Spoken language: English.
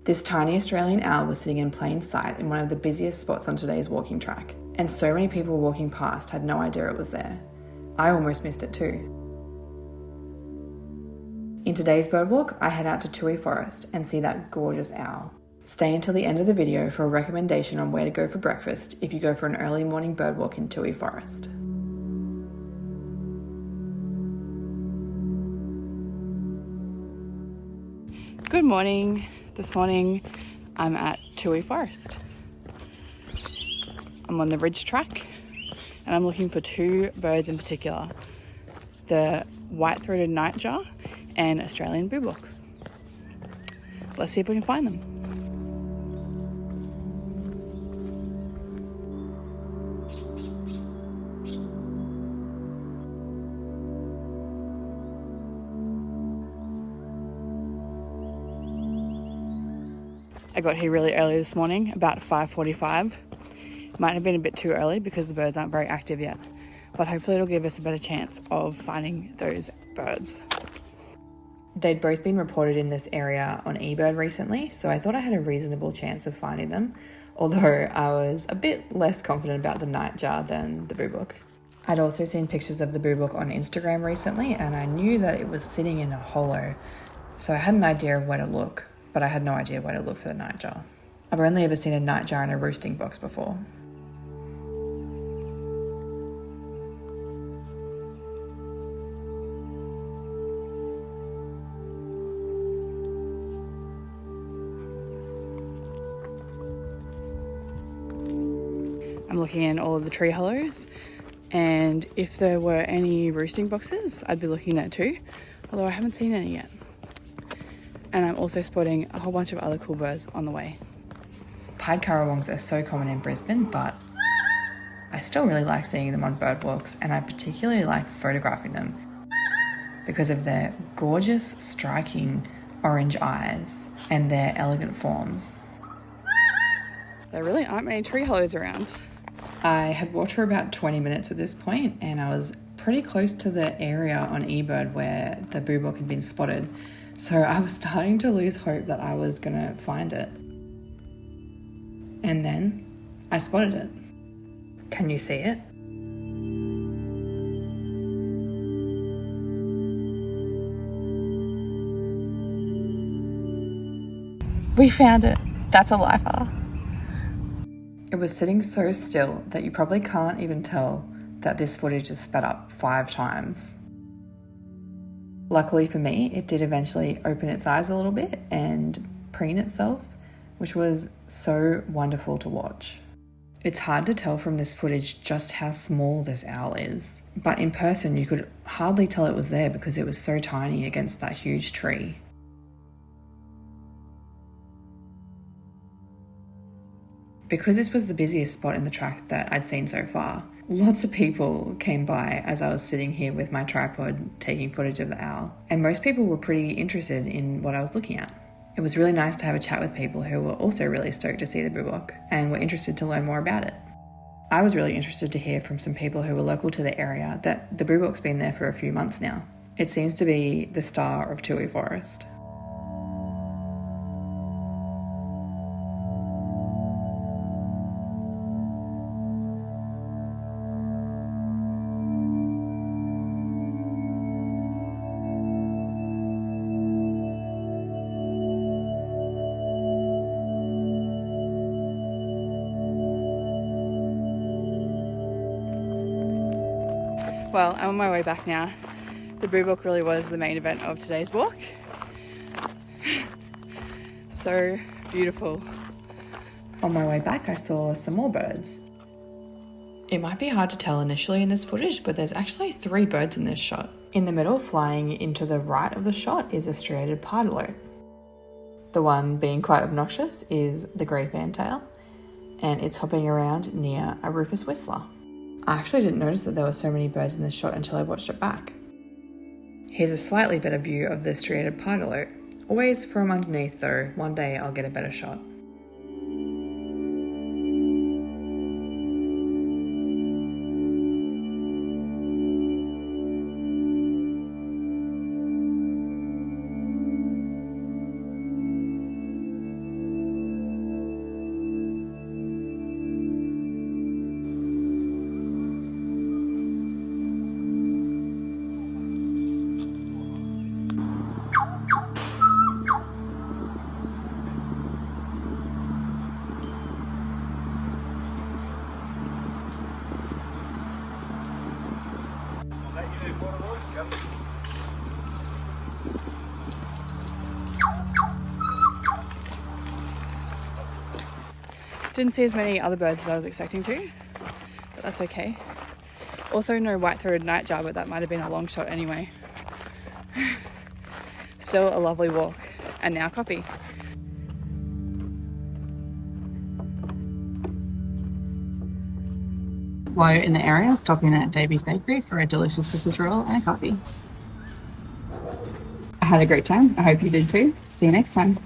This tiny Australian owl was sitting in plain sight in one of the busiest spots on today's walking track, and so many people walking past had no idea it was there. I almost missed it too. In today's bird walk, I head out to Toohey Forest and see that gorgeous owl. Stay until the end of the video for a recommendation on where to go for breakfast if you go for an early morning bird walk in Toohey Forest. Good morning. This morning I'm at Toohey Forest. I'm on the ridge track and I'm looking for two birds in particular, the White-throated Nightjar and Australian Boobook. Let's see if we can find them. I got here really early this morning, about 5:45. Might have been a bit too early because the birds aren't very active yet, but hopefully it'll give us a better chance of finding those birds. They'd both been reported in this area on eBird recently, so I thought I had a reasonable chance of finding them, although I was a bit less confident about the nightjar than the boobook. I'd also seen pictures of the boobook on Instagram recently, and I knew that it was sitting in a hollow, so I had an idea of where to look, but I had no idea where to look for the nightjar. I've only ever seen a nightjar in a roosting box before. I'm looking in all of the tree hollows, and if there were any roosting boxes, I'd be looking there too, although I haven't seen any yet. And I'm also spotting a whole bunch of other cool birds on the way. Pied currawongs are so common in Brisbane, but I still really like seeing them on bird walks, and I particularly like photographing them because of their gorgeous, striking orange eyes and their elegant forms. There really aren't many tree hollows around. I had walked for about 20 minutes at this point, and I was pretty close to the area on eBird where the boobook had been spotted. So I was starting to lose hope that I was going to find it. And then I spotted it. Can you see it? We found it. That's a lifer. It was sitting so still that you probably can't even tell that this footage is sped up 5 times. Luckily for me, it did eventually open its eyes a little bit and preen itself, which was so wonderful to watch. It's hard to tell from this footage just how small this owl is, but in person you could hardly tell it was there because it was so tiny against that huge tree. Because this was the busiest spot in the track that I'd seen so far, lots of people came by as I was sitting here with my tripod taking footage of the owl, and most people were pretty interested in what I was looking at. It was really nice to have a chat with people who were also really stoked to see the boobook and were interested to learn more about it. I was really interested to hear from some people who were local to the area that the boobook's been there for a few months now. It seems to be the star of Toohey Forest. Well, I'm on my way back now. The boobook really was the main event of today's walk. So beautiful. On my way back, I saw some more birds. It might be hard to tell initially in this footage, but there's actually 3 birds in this shot. In the middle, flying into the right of the shot, is a striated pardalote. The one being quite obnoxious is the grey fantail, and it's hopping around near a rufous whistler. I actually didn't notice that there were so many birds in this shot until I watched it back. Here's a slightly better view of the striated pardalote. Always from underneath though, one day I'll get a better shot. Didn't see as many other birds as I was expecting to, but that's okay. Also no white-throated nightjar, but that might have been a long shot anyway. Still a lovely walk, and now coffee. While you're in the area, stop in at Davy's Bakery for a delicious sausage roll and a coffee. I had a great time. I hope you did too. See you next time.